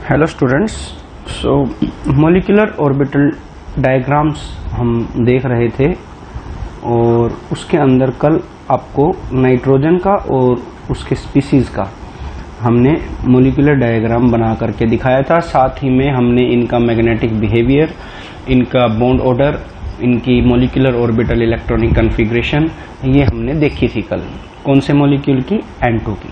Hello students, सो molecular orbital diagrams हम देख रहे थे और उसके अंदर कल आपको नाइट्रोजन का और उसके स्पीसीज का हमने मॉलिक्यूलर डायग्राम बना करके दिखाया था। साथ ही में हमने इनका मैग्नेटिक बिहेवियर, इनका बॉन्ड ऑर्डर, इनकी मॉलिक्यूलर ऑर्बिटल इलेक्ट्रॉनिक कॉन्फ़िगरेशन ये हमने देखी थी कल। कौन से मॉलिक्यूल की? N2 की।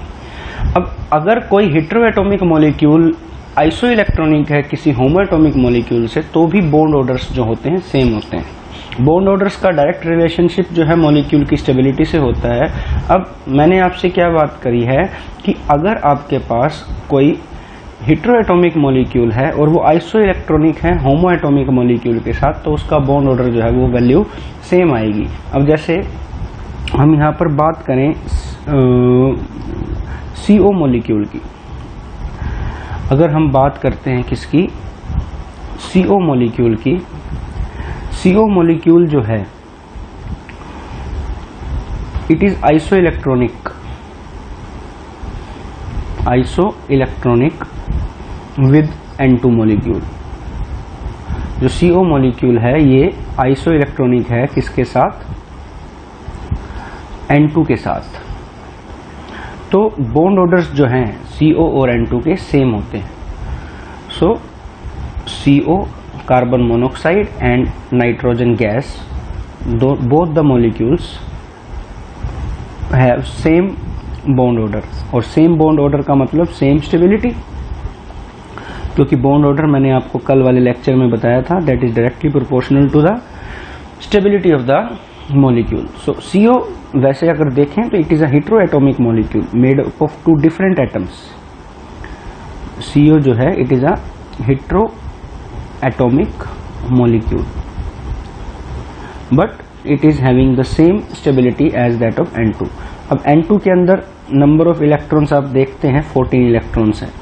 अब अगर कोई हेटेरोएटॉमिक मॉलिक्यूल आइसो इलेक्ट्रॉनिक है किसी होमोएटॉमिक मॉलिक्यूल से, तो भी बॉन्ड ऑर्डर्स जो होते हैं सेम होते हैं। बॉन्ड ऑर्डर्स का डायरेक्ट रिलेशनशिप जो है मॉलिक्यूल की स्टेबिलिटी से होता है। अब मैंने आपसे क्या बात करी है कि अगर आपके पास कोई हेटेरोएटॉमिक मॉलिक्यूल है और वो आइसो इलेक्ट्रॉनिक है होमोएटॉमिक मॉलिक्यूल के साथ, तो उसका बॉन्ड ऑर्डर जो है वो वैल्यू सेम आएगी। अब जैसे हम यहाँ पर बात करें CO मॉलिक्यूल की, अगर हम बात करते हैं किसकी? CO मॉलिक्यूल की। CO मॉलिक्यूल जो है it is iso electronic with N2 molecule. जो CO मॉलिक्यूल है ये आइसो इलेक्ट्रॉनिक है किसके साथ? N2 के साथ। तो बॉन्ड ऑर्डर्स जो हैं CO और N2 के सेम होते हैं। So CO carbon monoxide and nitrogen gas, both the molecules have same bond order. और सेम बॉन्ड ऑर्डर का मतलब सेम स्टेबिलिटी, क्योंकि बॉन्ड ऑर्डर मैंने आपको कल वाले लेक्चर में बताया था, that is directly proportional to the stability of the molecule. So CO वैसे अगर देखें तो it is a heteroatomic molecule made up of two different atoms. CO जो है it is a heteroatomic molecule but it is having the same stability as that of N2। अब N2 के अंदर number of electrons आप देखते हैं 14 electrons हैं,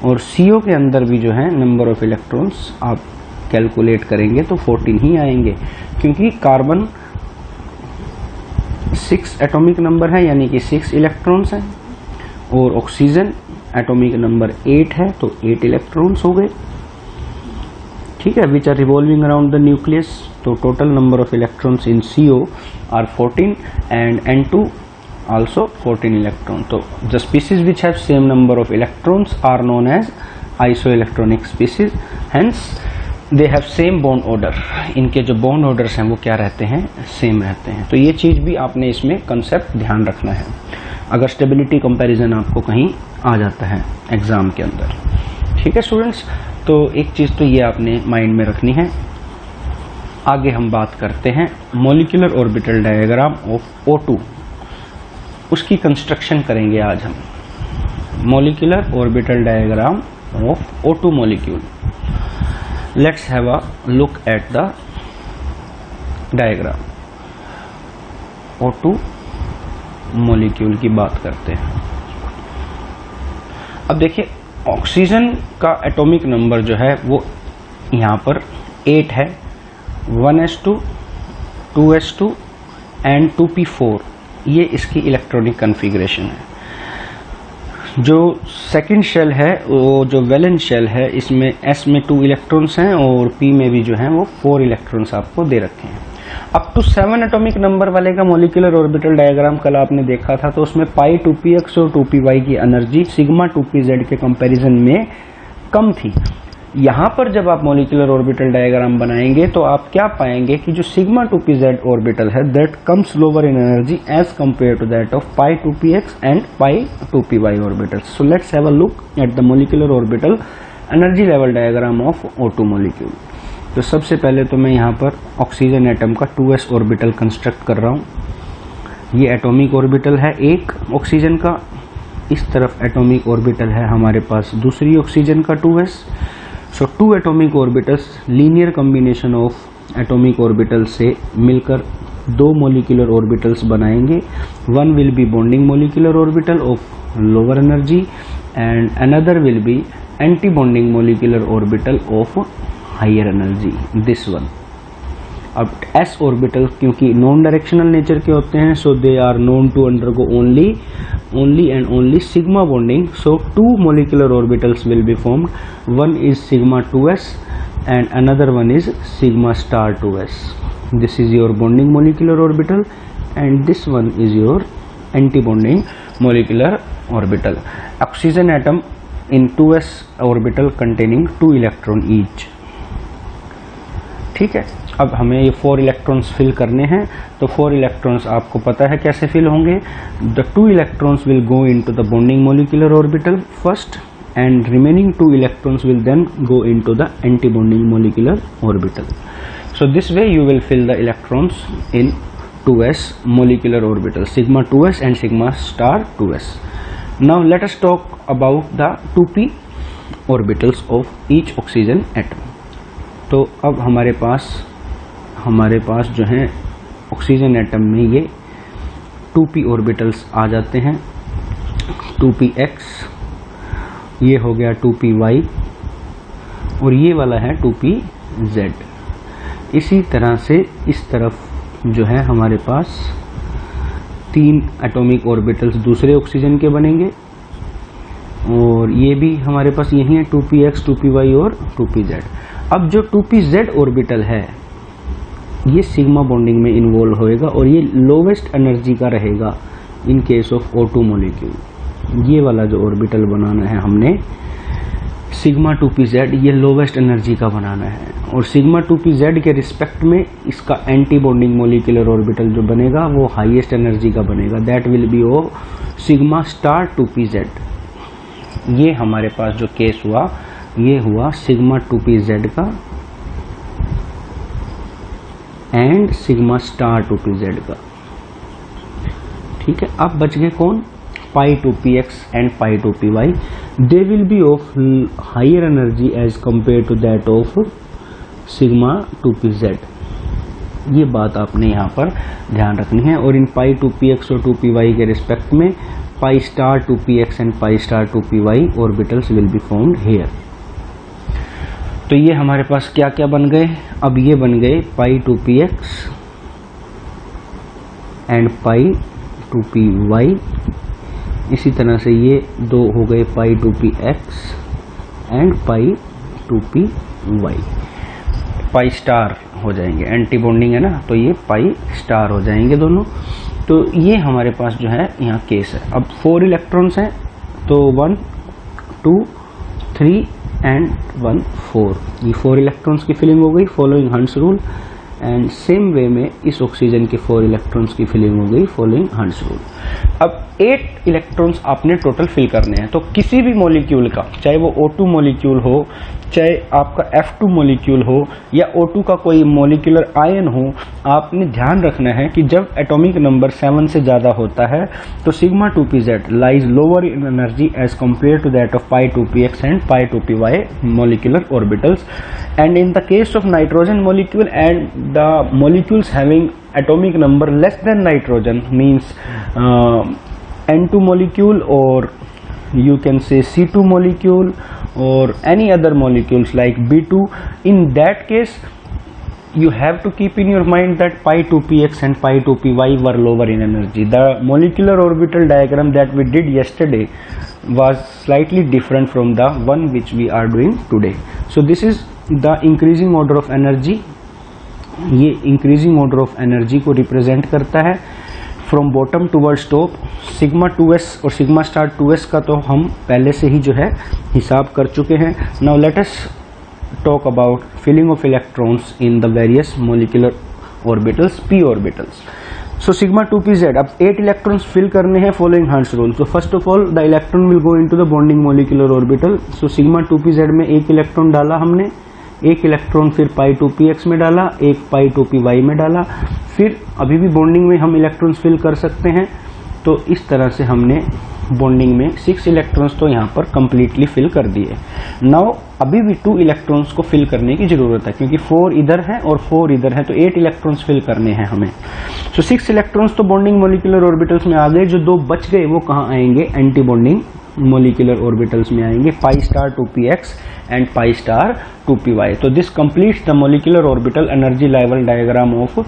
और CO के अंदर भी जो है नंबर ऑफ इलेक्ट्रॉन्स आप कैलकुलेट करेंगे तो 14 ही आएंगे, क्योंकि कार्बन 6 एटॉमिक नंबर है यानी कि 6 इलेक्ट्रॉन्स हैं, और ऑक्सीजन एटॉमिक नंबर 8 है तो 8 इलेक्ट्रॉन्स हो गए। ठीक है, which are revolving around the nucleus. तो total number of electrons in CO are 14 and N2 also 14 electron. तो the species which have same number of electrons are known as isoelectronic species, hence they have same bond order. इनके जो bond orders हैं वो क्या रहते हैं? Same रहते हैं। तो ये चीज भी आपने इसमें कंसेप्ट ध्यान रखना है अगर स्टेबिलिटी कंपैरिजन आपको कहीं आ जाता है एग्जाम के अंदर। ठीक है स्टूडेंट्स, तो एक चीज तो ये आपने माइंड में रखनी है। आगे हम बात करते हैं molecular orbital diagram of O2, उसकी कंस्ट्रक्शन करेंगे आज हम। Molecular orbital diagram of O2 molecule. Let's have a look at the diagram। O2 molecule की बात करते हैं। अब देखिए, ऑक्सीजन का एटॉमिक नंबर जो है वो यहाँ पर 8 है, 1s2, 2s2 एंड 2p4, ये इसकी इलेक्ट्रॉनिक कॉन्फ़िगरेशन है। जो सेकंड शेल है वो जो वैलेंस शेल है, इसमें S में 2 इलेक्ट्रॉन्स हैं और P में भी जो है वो 4 इलेक्ट्रॉन्स आपको दे रखे हैं। अप टू 7 एटॉमिक नंबर वाले का मॉलिक्यूलर ऑर्बिटल डायग्राम कल आपने देखा था, तो उसमें पाई 2px और 2py की एनर्जी सिग्मा 2pz के कंपैरिजन में कम थी। यहाँ पर जब आप मॉलिक्यूलर ऑर्बिटल डायग्राम बनाएंगे तो आप क्या पाएंगे कि जो सिग्मा 2pz ऑर्बिटल है that comes lower in energy as compared to that of pi 2px and pi 2py orbitals. So let's have a look at the molecular orbital energy level diagram of O2 molecule. तो सबसे पहले तो मैं यहाँ पर oxygen atom का 2s orbital construct कर रहा हूँ। ये एटॉमिक ऑर्बिटल है एक ऑक्सीजन का, इस तरफ एटॉमिक ऑर्बिटल है हमारे पास दूसरी ऑक्सीजन का 2s। So 2 atomic orbitals, linear combination of atomic orbital से मिलकर 2 मॉलिक्यूलर ऑर्बिटल्स बनाएंगे। One will be bonding molecular orbital of lower energy and another will be antibonding molecular orbital of higher energy, this one. अब s orbital क्योंकि non directional nature के होते हैं, so they are known to undergo only and only sigma bonding. So two molecular orbitals will be formed. One is sigma 2s and another one is sigma star 2s. This is your bonding molecular orbital and this one is your anti-bonding molecular orbital. Oxygen atom in 2s orbital containing 2 electron each. ठीक है, अब हमें ये 4 electrons fill करने हैं, तो 4 electrons आपको पता है कैसे फिल होंगे. The 2 electrons will go into the bonding molecular orbital first and remaining 2 electrons will then go into the anti-bonding molecular orbital. So this way you will fill the electrons in 2s molecular orbital, sigma 2s and sigma star 2s. Now let us talk about the 2p orbitals of each oxygen atom. तो अब हमारे पास जो है oxygen atom में ये 2p orbitals आ जाते हैं. 2px, ये हो गया 2py और ये वाला है 2pz. इसी तरह से इस तरफ जो है हमारे पास 3 एटॉमिक ऑर्बिटल्स दूसरे ऑक्सीजन के बनेंगे और ये भी हमारे पास यही है 2px, 2py और 2pz. अब जो 2pz ऑर्बिटल है ये सिग्मा बॉन्डिंग में इन्वॉल्व होएगा और ये लोवेस्ट एनर्जी का रहेगा in case of O2 molecule. ये वाला जो ऑर्बिटल बनाना है हमने सिग्मा 2pz, ये लोवेस्ट एनर्जी का बनाना है और सिग्मा 2pz के रिस्पेक्ट में इसका एंटी बॉन्डिंग मोलिकुलर ऑर्बिटल जो बनेगा वो हाईएस्ट एनर्जी का बनेगा. That will be uh sigma star 2pz. ये हमारे पास जो केस हुआ ये हुआ सिग्मा 2pz का एंड सिग्मा स्टार 2pz का. ठीक है, अब बच गए कौन? pi 2px and pi 2py. They will be of higher energy as compared to that of sigma 2pz. ये बात आपने यहाँ पर ध्यान रखनी है. और इन pi 2px और 2py के रिस्पेक्ट में pi star 2px and pi star 2py orbitals will be formed here. तो ये हमारे पास क्या क्या बन गए? अब ये बन गए pi 2px and pi 2py. इसी तरह से ये 2 हो गए pi 2px and pi 2py. Pi star हो जाएंगे, एंटी बॉन्डिंग है ना, तो ये पाई स्टार हो जाएंगे दोनों. तो ये हमारे पास जो है यहाँ केस है. अब 4 इलेक्ट्रॉन्स हैं तो 1 2 3 एंड 1 4. ये 4 इलेक्ट्रॉन्स की फिलिंग हो गई following Hund's rule. And same way में इस ऑक्सीजन के 4 इलेक्ट्रॉन्स की फिलिंग हो गई फॉलोइंग हंट्स रूल. अब 8 इलेक्ट्रॉन्स आपने टोटल फिल करने हैं. तो किसी भी मॉलिक्यूल का, चाहे वो O2 मॉलिक्यूल हो, चाहे आपका F2 मॉलिक्यूल हो या O2 का कोई मॉलिक्यूलर आयन हो, आपने ध्यान रखना है कि जब एटॉमिक नंबर 7 से ज़्यादा होता है तो sigma 2pz lies lower in energy as compared to that of pi 2px and pi 2py molecular orbitals. And in the case of nitrogen molecule and the molecules having atomic number less than nitrogen means N2 molecule or you can say C2 molecule or any other molecules like B2. In that case you have to keep in your mind that pi 2px and pi 2py were lower in energy. The molecular orbital diagram that we did yesterday was slightly different from the one which we are doing today. So this is the increasing order of energy. ये increasing order of energy को represent करता है from bottom towards top. Sigma 2s और sigma star 2s का तो हम पहले से ही जो है हिसाब कर चुके हैं. Now let us talk about filling of electrons in the various molecular orbitals, p orbitals. So sigma 2pz, अब 8 इलेक्ट्रॉन्स फिल करने हैं following Hund's rule. So first of all the electron will go into the bonding molecular orbital. So sigma 2pz में 1 electron डाला हमने, 1 electron फिर pi 2px में डाला, 1 pi 2py में डाला. फिर अभी भी बॉन्डिंग में हम इलेक्ट्रॉन्स फिल कर सकते हैं. तो इस तरह से हमने बॉन्डिंग में 6 इलेक्ट्रॉन्स तो यहाँ पर कंप्लीटली फिल कर दिए। नाउ अभी भी 2 इलेक्ट्रॉन्स को फिल करने की जरूरत है, क्योंकि 4 इधर है और 4 इधर है, तो 8 इलेक्ट्रॉन्स फिल करने हैं हमें। सो 6 इलेक्ट्रॉन्स तो बॉन्डिंग मोलिकुलर ऑर्बिटल्स में आ गए। जो 2 बच गए वो कहाँ आएंगे? एंटी बॉन्डिंग मोलिकुलर ऑर्बिटल्स में आएंगे, pi star 2px and pi star 2py। तो this completes the molecular orbital energy level diagram of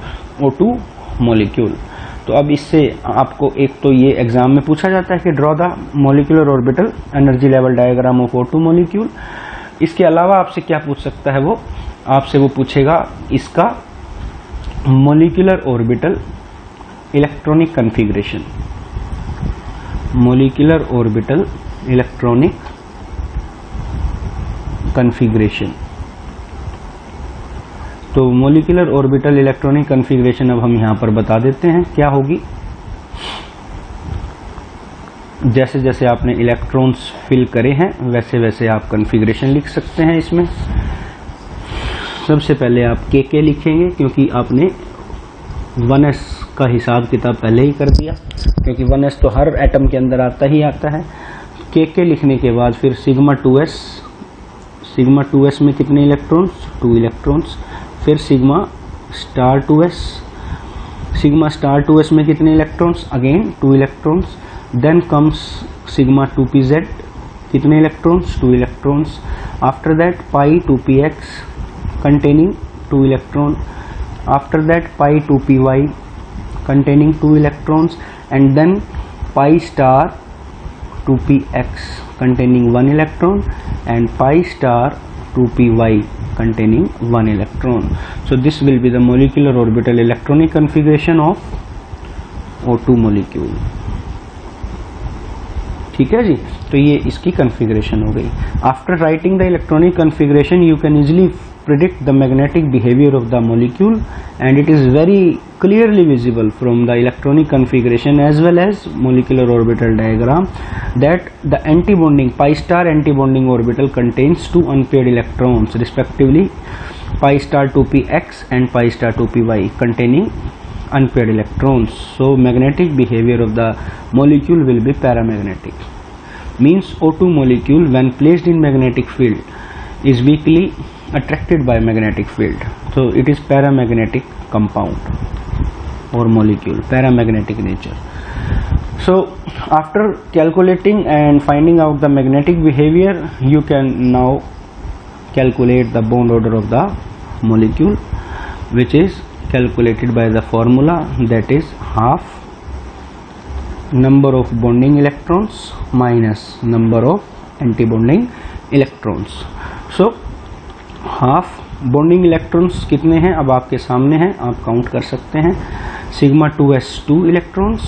O2 molecule. तो अब इससे आपको एक तो ये एग्जाम में पूछा जाता है कि draw the molecular orbital energy level diagram of O2 molecule. इसके अलावा आपसे क्या पूछ सकता है? वो आपसे वो पूछेगा इसका molecular orbital electronic configuration, molecular orbital electronic configuration. तो मोलिकुलर ऑर्बिटल इलेक्ट्रॉनिक कॉन्फ़िगरेशन अब हम यहां पर बता देते हैं क्या होगी। जैसे जैसे आपने इलेक्ट्रॉन्स फिल करे हैं वैसे वैसे आप कॉन्फ़िगरेशन लिख सकते हैं इसमें। सबसे पहले आप के लिखेंगे, क्योंकि आपने 1s का हिसाब किताब पहले ही कर दिया, क्योंकि 1s तो हर एटम के अंदर आता ही आता है। के लिखने के बाद फिर सिग्मा 2s, सिग्मा 2s में कितने इलेक्ट्रॉन्स? 2 इलेक्ट्रॉन्स। फिर sigma star 2s, sigma star 2s में कितने electrons? Again 2 electrons. Then comes sigma 2pz, कितने electrons? 2 electrons. After that pi 2px containing 2 electron, after that pi 2py containing 2 electrons, and then pi star 2px containing 1 electron and pi star 2py containing 1 electron. So this will be the molecular orbital electronic configuration of O2 molecule. ठीक है जी, तो ये इसकी configuration हो गई। After writing the electronic configuration you can easily predict the magnetic behavior of the molecule, and it is very clearly visible from the electronic configuration as well as molecular orbital diagram that the antibonding pi star antibonding orbital contains 2 unpaired electrons respectively, pi star 2px and pi star 2py containing unpaired electrons. So magnetic behavior of the molecule will be paramagnetic, means O2 molecule when placed in magnetic field is weakly attracted by magnetic field, so it is paramagnetic compound or molecule, paramagnetic nature. So after calculating and finding out the magnetic behavior, you can now calculate the bond order of the molecule, which is calculated by the formula, that is half number of bonding electrons minus number of antibonding electrons. So half bonding electrons कितने हैं अब आपके सामने हैं, आप count कर सकते हैं। सिग्मा 2s 2 इलेक्ट्रॉन्स,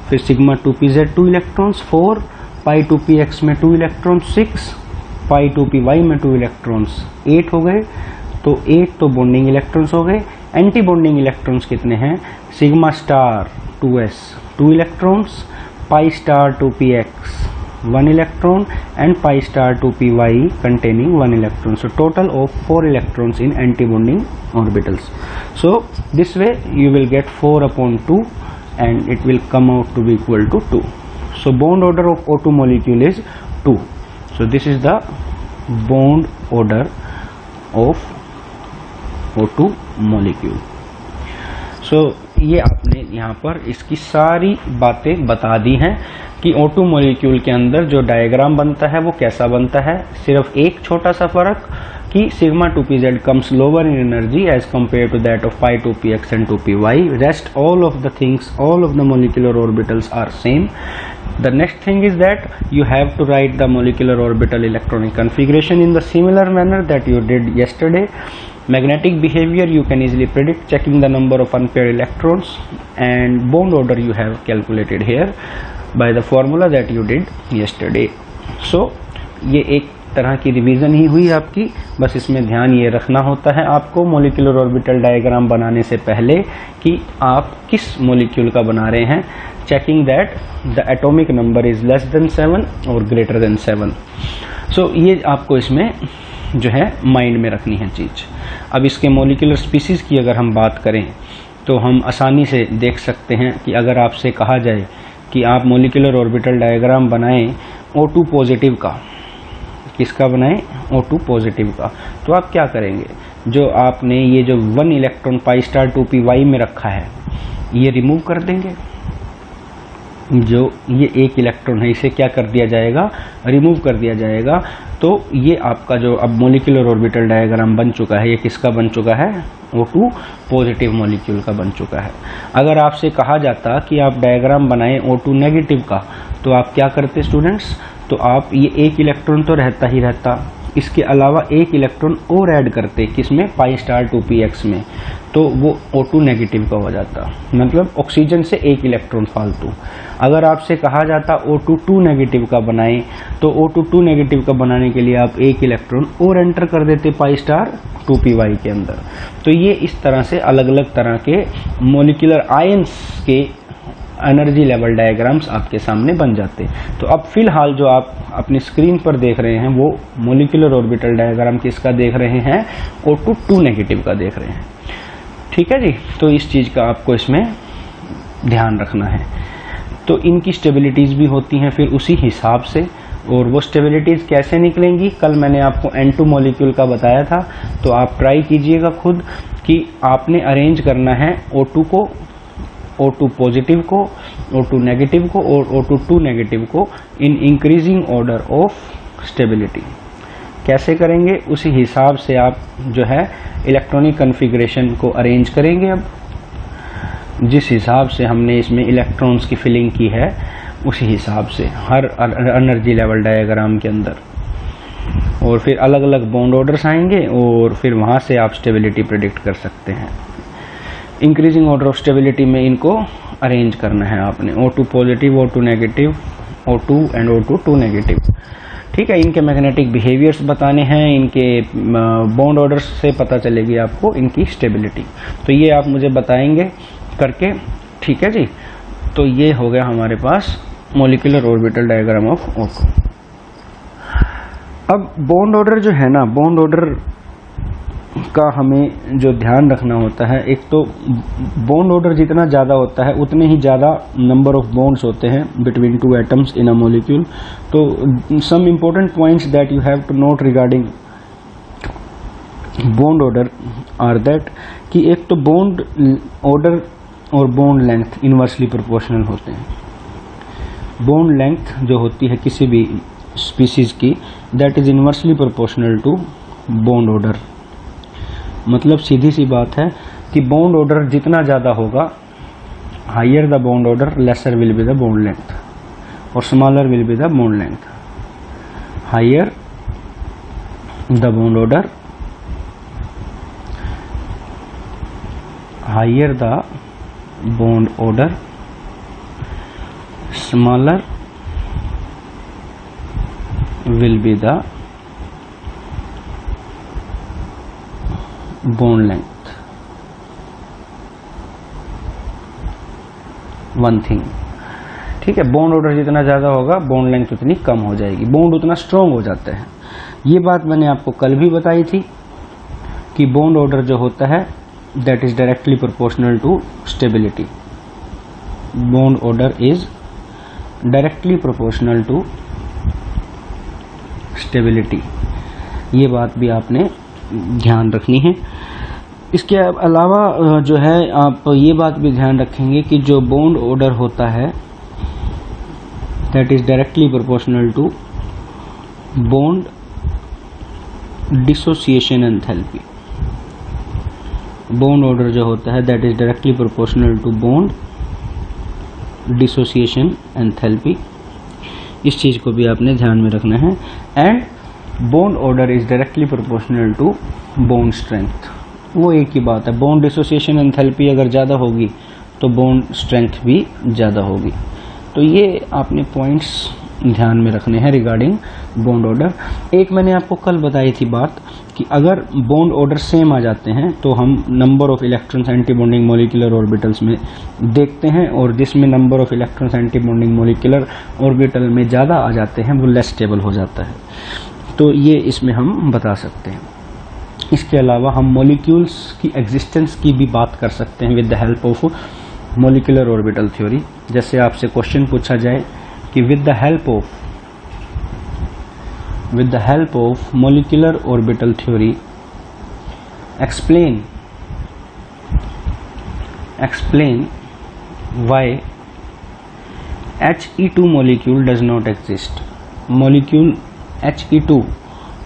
फिर सिग्मा 2pz 2 इलेक्ट्रॉन्स, 4 पाई 2px में 2 इलेक्ट्रॉन्स, 6 पाई 2py में 2 इलेक्ट्रॉन्स, 8 हो गए। तो 8 तो बॉन्डिंग इलेक्ट्रॉन्स हो गए। एंटी बॉन्डिंग इलेक्ट्रॉन्स कितने हैं? Sigma star 2s 2 electrons, pi star 2px 1 electron and pi star 2py containing 1 electron. So total of 4 electrons in antibonding orbitals. So this way you will get 4 upon 2 and it will come out to be equal to 2. So bond order of O2 molecule is 2. So this is the bond order of O2 molecule. So ये आपने यहाँ पर इसकी सारी बातें बता दी हैं कि O2 मॉलिक्यूल के अंदर जो डायग्राम बनता है वो कैसा बनता है। सिर्फ एक छोटा सा फर्क कि sigma 2pz comes lower in energy as compared to that of pi 2px and 2py। Rest all of the things, all of the molecular orbitals are same. The next thing is that you have to write the molecular orbital electronic configuration in the similar manner that you did yesterday. Magnetic behavior you can easily predict checking the number of unpaired electrons, and bond order you have calculated here by the formula that you did yesterday. So ये एक तरह की revision ही हुई आपकी। बस इसमें ध्यान ये रखना होता है आपको मोलिकुलर ऑर्बिटल डायग्राम बनाने से पहले कि आप किस मोलिक्यूल का बना रहे हैं, checking that the atomic number is less than 7 और ग्रेटर देन 7। सो ये आपको इसमें जो है माइंड में रखनी है चीज। अब इसके मोलिकुलर स्पीसीज की अगर हम बात करें तो हम आसानी से देख सकते हैं कि अगर आपसे कहा जाए कि आप मोलिकुलर ऑर्बिटल डायग्राम बनाएं O2 पॉजिटिव का, किसका बनाएं? O2 पॉजिटिव का। तो आप क्या करेंगे, जो आपने ये जो 1 इलेक्ट्रॉन पाई स्टार 2p में रखा है ये रिमूव कर देंगे। जो ये 1 इलेक्ट्रॉन है इसे क्या कर दिया जाएगा? रिमूव कर दिया जाएगा। तो ये आपका जो अब मोलिकुलर ऑर्बिटल डायग्राम बन चुका है, ये किसका बन चुका है? O2 पॉजिटिव मॉलिक्यूल का बन चुका है। अगर आपसे कहा जाता कि आप डायग्राम बनाएं O2 नेगेटिव का, तो आप क्या करते स्टूडेंट्स? तो आप ये 1 इलेक्ट्रॉन तो रहता ही रहता, इसके अलावा 1 इलेक्ट्रॉन और ऐड करते, किसमें? पाई स्टार 2px में, तो वो O2 नेगेटिव का हो जाता, मतलब ऑक्सीजन से 1 इलेक्ट्रॉन फालतू। अगर आपसे कहा जाता O2 2 नेगेटिव का बनाएं, तो O2 2 नेगेटिव का बनाने के लिए आप 1 इलेक्ट्रॉन और एंटर कर देते पाई स्टार 2py के अंदर। तो ये इस तरह से अलग अलग तरह के मोलिकुलर आयंस के एनर्जी लेवल डायग्राम्स आपके सामने बन जाते। तो अब फिलहाल जो आप अपनी स्क्रीन पर देख रहे हैं वो मोलिकुलर ऑर्बिटल डायग्राम किसका देख रहे हैं? O2 2 नेगेटिव का देख रहे हैं। ठीक है जी, तो इस चीज का आपको इसमें ध्यान रखना है। तो इनकी स्टेबिलिटीज भी होती हैं फिर उसी हिसाब से, और वो स्टेबिलिटीज कैसे निकलेंगी कल मैंने आपको N2 मॉलिक्यूल का बताया था। तो आप ट्राई कीजिएगा खुद कि आपने अरेंज करना है O2 को, O2 पॉजिटिव को, O2 नेगेटिव को और O2 2 नेगेटिव को in increasing order of stability. कैसे करेंगे? उसी हिसाब से आप जो है इलेक्ट्रॉनिक कॉन्फ़िगरेशन को अरेंज करेंगे। अब जिस हिसाब से हमने इसमें इलेक्ट्रॉन्स की फिलिंग की है उसी हिसाब से हर एनर्जी लेवल डायग्राम के अंदर, और फिर अलग अलग बॉन्ड ऑर्डर्स आएंगे और फिर वहां से आप स्टेबिलिटी प्रेडिक्ट कर सकते हैं। इंक्रीजिंग ऑर्डर ऑफ स्टेबिलिटी में इनको अरेंज करना है आपने, O2 positive, O2 negative, O2 and O2 2 negative. ठीक है, इनके मैग्नेटिक बिहेवियर्स बताने हैं, इनके बॉन्ड ऑर्डर्स से पता चलेगी आपको इनकी स्टेबिलिटी। तो ये आप मुझे बताएंगे करके, ठीक है जी। तो ये हो गया हमारे पास molecular orbital diagram of O2। अब बॉन्ड ऑर्डर जो है ना, बॉन्ड ऑर्डर का हमें जो ध्यान रखना होता है, एक तो बॉन्ड ऑर्डर जितना ज़्यादा होता है उतने ही ज़्यादा नंबर ऑफ बॉन्ड्स होते हैं between 2 atoms in a molecule. तो some important points that you have to note regarding bond order are that कि एक तो बॉन्ड ऑर्डर और बॉन्ड लेंथ इनवर्सली प्रोपोर्शनल होते हैं। बॉन्ड लेंथ जो होती है किसी भी स्पीसीज की, that is inversely proportional to bond order. मतलब सीधी सी बात है कि बॉन्ड ऑर्डर जितना ज़्यादा होगा, higher the bond order lesser will be the bond length और smaller will be the bond length. Higher the bond order, higher the bond order, smaller will be the bond length. One thing, ठीक है, bond order जितना ज्यादा होगा bond length उतनी कम हो जाएगी, bond उतना स्ट्रॉन्ग हो जाता है। ये बात मैंने आपको कल भी बताई थी कि बॉन्ड ऑर्डर जो होता है that is directly proportional to stability. Bond order is directly proportional to stability. ये बात भी आपने ध्यान रखनी है। इसके अलावा जो है आप ये बात भी ध्यान रखेंगे कि जो बॉन्ड ऑर्डर होता है that is directly proportional to bond dissociation enthalpy. Bond order जो होता है that is directly proportional to bond dissociation enthalpy. इस चीज को भी आपने ध्यान में रखना है। And bond order is directly proportional to bond strength. वो एक ही बात है, बॉन्ड डिसोसिएशन एंथैल्पी अगर ज़्यादा होगी तो बॉन्ड स्ट्रेंथ भी ज़्यादा होगी। तो ये आपने पॉइंट्स ध्यान में रखने हैं रिगार्डिंग बॉन्ड ऑर्डर। एक मैंने आपको कल बताई थी बात कि अगर बॉन्ड ऑर्डर सेम आ जाते हैं तो हम number of electrons anti bonding molecular orbitals में देखते हैं, और जिसमें number of electrons anti bonding molecular orbital में ज़्यादा आ जाते हैं वो लेस स्टेबल हो जाता है। तो ये इसमें हम बता सकते हैं। इसके अलावा हम मॉलिक्यूल्स की एग्जिस्टेंस की भी बात कर सकते हैं with the help of molecular orbital theory, जैसे आपसे क्वेश्चन पूछा जाए कि with the help of molecular orbital theory explain why He2 molecule does not exist। Molecule He2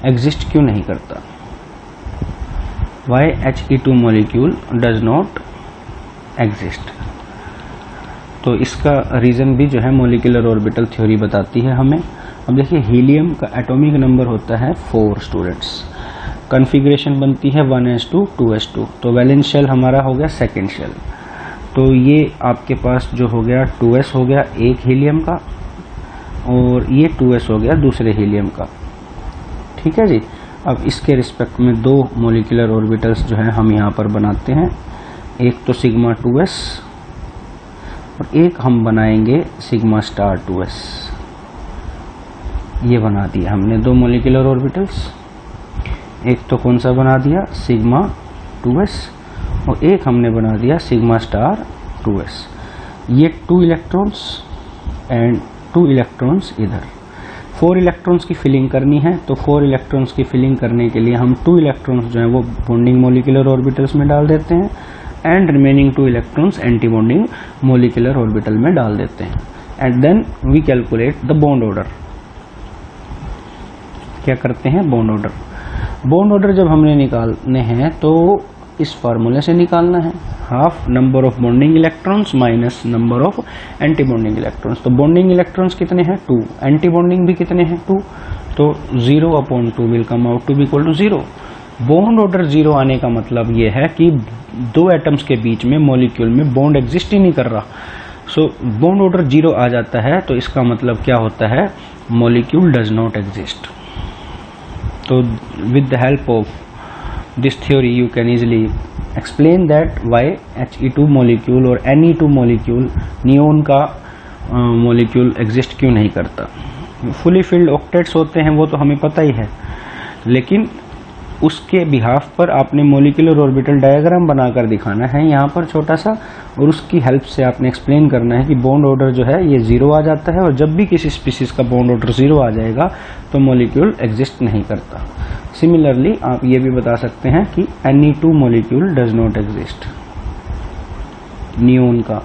exist क्यों नहीं करता? Why He2 molecule does not exist। तो इसका रीजन भी जो है मोलिकुलर ऑर्बिटल थ्योरी बताती है हमें। अब देखिए, हीलियम का एटॉमिक नंबर होता है 4 स्टूडेंट्स, कॉन्फ़िगरेशन बनती है 1s2 2s2, तो वैलेंस शेल हमारा हो गया सेकेंड शेल। तो ये आपके पास जो हो गया 2s हो गया एक हीलियम का, और ये 2s हो गया दूसरे हीलियम का। ठीक है जी। अब इसके रिस्पेक्ट में 2 मोलिकुलर ऑर्बिटल्स जो है हम यहाँ पर बनाते हैं, एक तो सिग्मा 2s और एक हम बनाएंगे सिग्मा स्टार 2s। ये बना दिया हमने 2 मोलिकुलर ऑर्बिटल्स। एक तो कौन सा बना दिया, सिग्मा 2s, और एक हमने बना दिया सिग्मा स्टार 2s। ये 2 इलेक्ट्रॉन्स एंड 2 इलेक्ट्रॉन्स इधर। 4 इलेक्ट्रॉन्स की फिलिंग करनी है, तो 4 इलेक्ट्रॉन्स की फिलिंग करने के लिए हम 2 इलेक्ट्रॉन्स जो है वो बॉन्डिंग मोलिकुलर ऑर्बिटल्स में डाल देते हैं, and remaining 2 electrons anti bonding molecular orbital में डाल देते हैं, and then we calculate the bond order. क्या करते हैं, बॉन्ड ऑर्डर। बॉन्ड ऑर्डर जब हमने निकालने हैं तो इस फार्मूले से निकालना है, half number of bonding electrons minus number of anti bonding electrons. तो बॉन्डिंग इलेक्ट्रॉन्स कितने हैं, 2, एंटी बॉन्डिंग भी कितने हैं, 2, तो 0/2 will come out to be equal to 0। Bond order 0 आने का मतलब ये है कि 2 एटम्स के बीच में मॉलिक्यूल में बॉन्ड एग्जिस्ट ही नहीं कर रहा। सो बॉन्ड ऑर्डर 0 आ जाता है, तो इसका मतलब क्या होता है, मॉलिक्यूल डज नॉट एग्जिस्ट। तो with the help of this theory you can easily explain that why He2 molecule और Ne2 molecule नियोन का molecule exist क्यों नहीं करता। fully filled octets होते हैं वो तो हमें पता ही है, लेकिन उसके बिहाफ पर आपने मोलिकुलर ऑर्बिटल डायग्राम बनाकर दिखाना है यहाँ पर छोटा सा, और उसकी हेल्प से आपने एक्सप्लेन करना है कि बॉन्ड ऑर्डर जो है ये 0 आ जाता है, और जब भी किसी स्पीसीज का बॉन्ड ऑर्डर 0 आ जाएगा तो मॉलिक्यूल एग्जिस्ट नहीं करता। सिमिलरली आप ये भी बता सकते हैं कि Ne2 molecule does not exist, neon का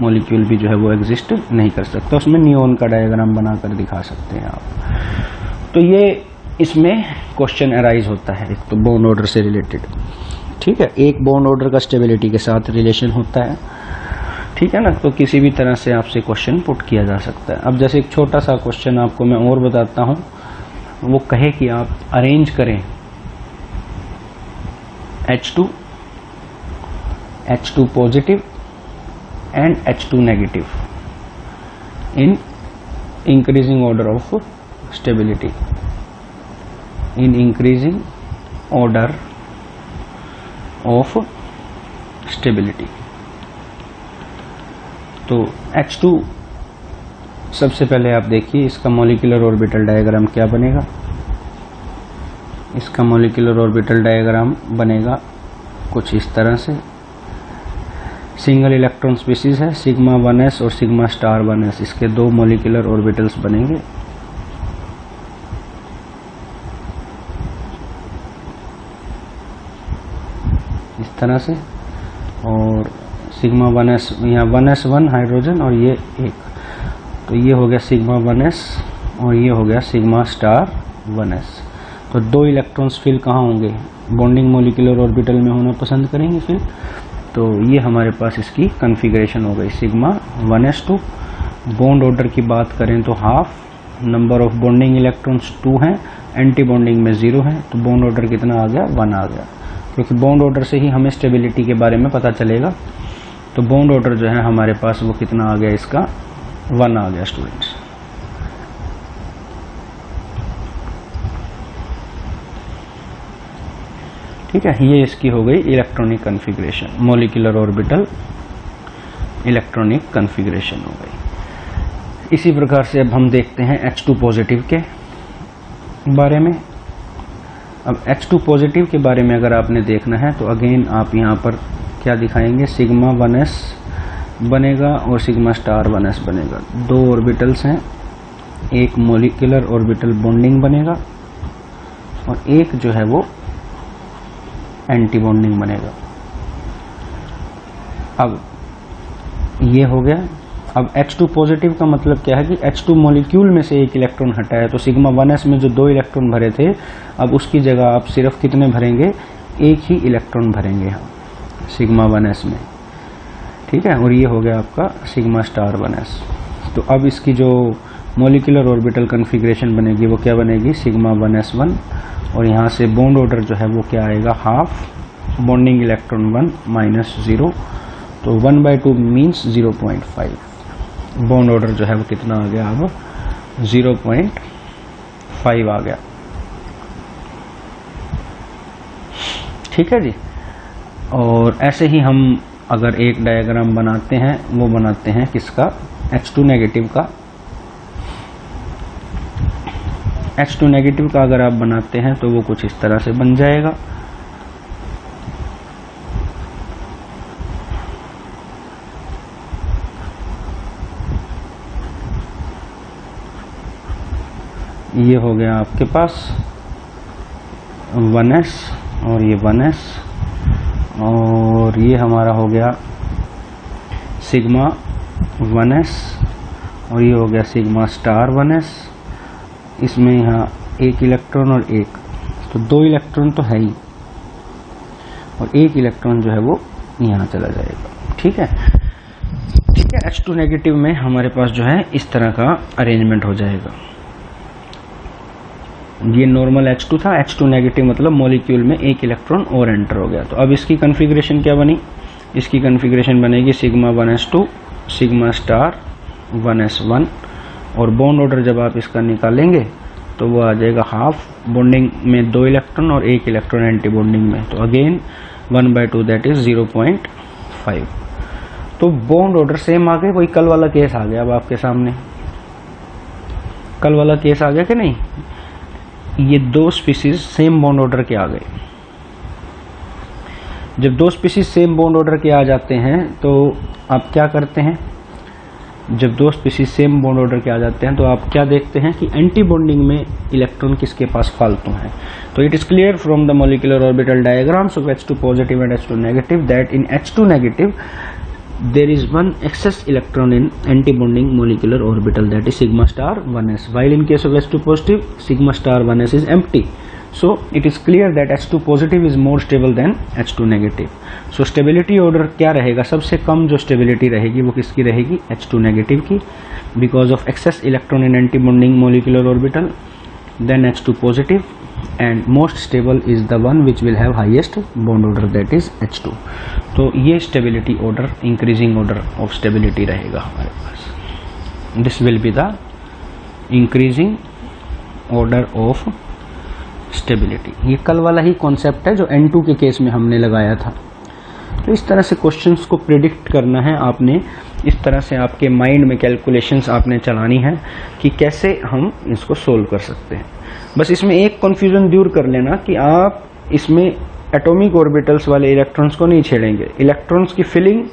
मॉलिक्यूल भी जो है वो एग्जिस्ट नहीं कर सकता, उसमें नियोन का डायग्राम बनाकर दिखा सकते हैं आप। तो ये इसमें क्वेश्चन अराइज होता है, एक तो बॉन्ड ऑर्डर से रिलेटेड। ठीक है, एक बॉन्ड ऑर्डर का स्टेबिलिटी के साथ रिलेशन होता है, ठीक है ना, तो किसी भी तरह से आपसे क्वेश्चन पुट किया जा सकता है। अब जैसे एक छोटा सा क्वेश्चन आपको मैं और बताता हूं, वो कहे कि आप अरेंज करें H2 positive and H2 negative in increasing order of stability, in increasing order of stability। तो H2 सबसे पहले आप देखिए इसका मॉलिक्यूलर ऑर्बिटल डायग्राम क्या बनेगा। इसका मॉलिक्यूलर ऑर्बिटल डायग्राम बनेगा कुछ इस तरह से। सिंगल इलेक्ट्रॉन स्पीसीज है, सिग्मा 1s और सिग्मा स्टार 1s, इसके 2 मॉलिक्यूलर ऑर्बिटल्स बनेंगे। इस तरह से, और सिग्मा 1s, यहाँ 1s1 हाइड्रोजन और ये एक, तो ये हो गया सिग्मा 1s और ये हो गया सिग्मा स्टार 1s। तो 2 इलेक्ट्रॉन्स फिल कहाँ होंगे, बॉन्डिंग मॉलिक्यूलर ऑर्बिटल में होना पसंद करेंगे फिल। तो ये हमारे पास इसकी कॉन्फ़िगरेशन हो गई सिग्मा 1s2। बॉन्ड ऑर्डर की बात करें तो half number of bonding electrons 2 हैं, एंटी बॉन्डिंग में 0 है, तो बॉन्ड ऑर्डर कितना आ गया, 1 आ गया, क्योंकि बॉन्ड ऑर्डर से ही हमें स्टेबिलिटी के बारे में पता चलेगा। तो बॉन्ड ऑर्डर जो है हमारे पास वो कितना आ गया, इसका 1 आ गया स्टूडेंट्स। ठीक है, ये इसकी हो गई electronic configuration, molecular orbital electronic configuration हो गई। इसी प्रकार से अब हम देखते हैं H2 पॉजिटिव के बारे में। अब H2 पॉजिटिव के बारे में अगर आपने देखना है तो अगेन आप यहाँ पर क्या दिखाएंगे, सिग्मा 1s बनेगा और सिग्मा स्टार 1s बनेगा। दो ऑर्बिटल्स हैं, एक मॉलिक्यूलर ऑर्बिटल बॉन्डिंग बनेगा और एक जो है वो एंटी बॉन्डिंग बनेगा। अब ये हो गया। अब H2 पॉजिटिव का मतलब क्या है कि H2 मॉलिक्यूल में से एक इलेक्ट्रॉन हटा है, तो सिग्मा 1s में जो 2 इलेक्ट्रॉन भरे थे, अब उसकी जगह आप सिर्फ कितने भरेंगे, एक ही इलेक्ट्रॉन भरेंगे हम सिग्मा 1s में, ठीक है। और ये हो गया आपका सिग्मा स्टार 1s। तो अब इसकी जो मॉलिक्यूलर ऑर्बिटल कन्फिग्रेशन बनेगी वो क्या बनेगी, सिग्मा 1s1, और यहाँ से बॉन्ड ऑर्डर जो है वो क्या आएगा, हाफ, बॉन्डिंग इलेक्ट्रॉन 1 माइनस 0, तो 1/2 मीन्स 0.5। बॉन्ड ऑर्डर जो है वो कितना आ गया, अब 0.5 आ गया, ठीक है जी। और ऐसे ही हम अगर एक डायग्राम बनाते हैं, वो बनाते हैं किसका, H2 नेगेटिव का। H2 नेगेटिव का अगर आप बनाते हैं तो वो कुछ इस तरह से बन जाएगा। ये हो गया आपके पास 1s और ये 1s, और ये हमारा हो गया सिग्मा 1s और ये हो गया सिग्मा स्टार 1s। इसमें यहाँ एक इलेक्ट्रॉन और एक, तो 2 इलेक्ट्रॉन तो है ही, और एक इलेक्ट्रॉन जो है वो यहाँ चला जाएगा, ठीक है, ठीक है। H2 नेगेटिव में हमारे पास जो है इस तरह का अरेंजमेंट हो जाएगा। ये नॉर्मल H2 था, H2 नेगेटिव मतलब मॉलिक्यूल में एक इलेक्ट्रॉन और एंटर हो गया। तो अब इसकी कॉन्फ़िगरेशन क्या बनी, इसकी कॉन्फ़िगरेशन बनेगी sigma 1s2 sigma star 1s1, और बॉन्ड ऑर्डर जब आप इसका निकालेंगे तो वो आ जाएगा हाफ, बॉन्डिंग में 2 इलेक्ट्रॉन और एक इलेक्ट्रॉन एंटी बॉन्डिंग में, तो अगेन 1/2 दैट इज 0.5। तो बॉन्ड ऑर्डर सेम आ गए, वही कल वाला केस आ गया। अब आपके सामने कल वाला केस आ गया कि नहीं, ये 2 स्पीसीज सेम बॉन्ड ऑर्डर के आ गए। जब 2 स्पीसीज सेम बॉन्ड ऑर्डर के आ जाते हैं तो आप क्या करते हैं, जब 2 स्पीसीज सेम बॉन्ड ऑर्डर के आ जाते हैं तो आप क्या देखते हैं कि एंटी बॉन्डिंग में इलेक्ट्रॉन किसके पास फालतू है। तो it is clear from the molecular orbital diagrams of H2 positive and H2 negative that in H2 negative there is one excess electron in anti-bonding molecular orbital, that is sigma star 1s, while in case of H2 positive sigma star 1s is empty. So it is clear that H2 positive is more stable than H2 negative. So stability order क्या रहेगा, सबसे कम जो stability रहेगी वो किसकी रहेगी, H2 negative की, because of excess electron in anti-bonding molecular orbital, then H2 positive, and most stable is the one which will have highest bond order, that is H2. तो ये stability order, increasing order of stability रहेगा हमारे पास। This will be the increasing order of stability. ये कल वाला ही concept है जो N2 के केस में हमने लगाया था। तो इस तरह से क्वेश्चंस को प्रिडिक्ट करना है आपने, इस तरह से आपके माइंड में कैलकुलेशंस आपने चलानी है कि कैसे हम इसको सोल्व कर सकते हैं। बस इसमें एक कन्फ्यूजन दूर कर लेना कि आप इसमें एटॉमिक ऑर्बिटल्स वाले इलेक्ट्रॉन्स को नहीं छेड़ेंगे। इलेक्ट्रॉन्स की फिलिंग,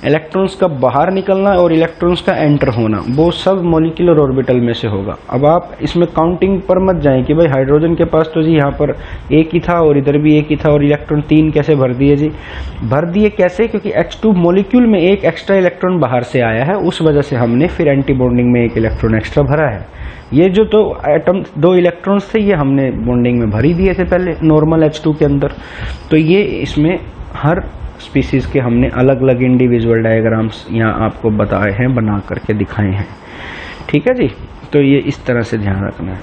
इलेक्ट्रॉन्स का बाहर निकलना और इलेक्ट्रॉन्स का एंटर होना, वो सब मॉलिक्यूलर ऑर्बिटल में से होगा। अब आप इसमें काउंटिंग पर मत जाएं कि भाई हाइड्रोजन के पास तो जी यहाँ पर एक ही था और इधर भी एक ही था और इलेक्ट्रॉन 3 कैसे भर दिए जी। भर दिए कैसे, क्योंकि H2 मॉलिक्यूल में एक एक्स्ट्रा इलेक्ट्रॉन बाहर से आया है, उस वजह से हमने फिर एंटी बॉन्डिंग में एक इलेक्ट्रॉन एक्स्ट्रा भरा है। ये जो तो एटम 2 इलेक्ट्रॉन्स थे ये हमने बॉन्डिंग में भर ही दिए थे पहले नॉर्मल H2 के अंदर। तो ये इसमें हर स्पीसीज के हमने अलग अलग इंडिविजुअल डायग्राम्स यहाँ आपको बताए हैं, बना करके दिखाए हैं, ठीक है जी। तो ये इस तरह से ध्यान रखना है।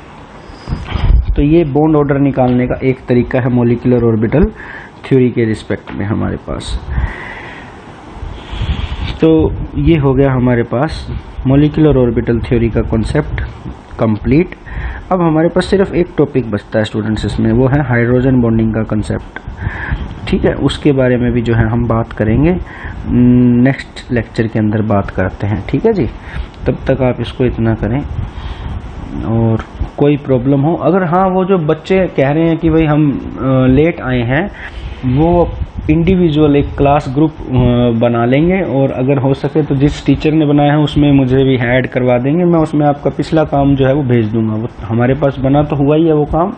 तो ये बॉन्ड ऑर्डर निकालने का एक तरीका है मॉलिक्यूलर ऑर्बिटल थ्योरी के रिस्पेक्ट में हमारे पास। तो ये हो गया हमारे पास मॉलिक्यूलर ऑर्बिटल थ्योरी का कॉन्सेप्ट कंप्लीट। अब हमारे पास सिर्फ एक टॉपिक बचता है स्टूडेंट्स इसमें, वो है हाइड्रोजन बॉन्डिंग का कंसेप्ट, ठीक है। उसके बारे में भी जो है हम बात करेंगे, नेक्स्ट लेक्चर के अंदर बात करते हैं, ठीक है जी। तब तक आप इसको इतना करें, और कोई प्रॉब्लम हो अगर, हाँ वो जो बच्चे कह रहे हैं कि भाई हम लेट आए हैं, वो इंडिविजुअल एक क्लास ग्रुप बना लेंगे, और अगर हो सके तो जिस टीचर ने बनाया है उसमें मुझे भी ऐड करवा देंगे। मैं उसमें आपका पिछला काम जो है वो भेज दूंगा। वो हमारे पास बना तो हुआ ही है वो काम,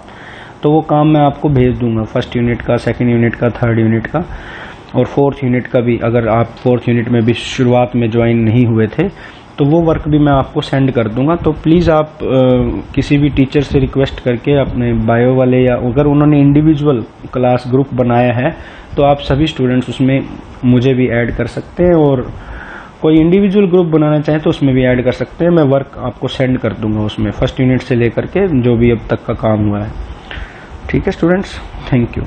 तो वो काम मैं आपको भेज दूंगा, फर्स्ट यूनिट का, सेकंड यूनिट का, थर्ड यूनिट का और फोर्थ यूनिट का भी। अगर आप फोर्थ यूनिट में भी शुरुआत में ज्वाइन नहीं हुए थे तो वो वर्क भी मैं आपको सेंड कर दूंगा। तो प्लीज़ आप किसी भी टीचर से रिक्वेस्ट करके अपने बायो वाले, या अगर उन्होंने इंडिविजुअल क्लास ग्रुप बनाया है तो आप सभी स्टूडेंट्स उसमें मुझे भी ऐड कर सकते हैं, और कोई इंडिविजुअल ग्रुप बनाना चाहें तो उसमें भी ऐड कर सकते हैं। मैं वर्क आपको सेंड कर दूंगा उसमें, फर्स्ट यूनिट से लेकर के जो भी अब तक का काम हुआ है। ठीक है स्टूडेंट्स, थैंक यू।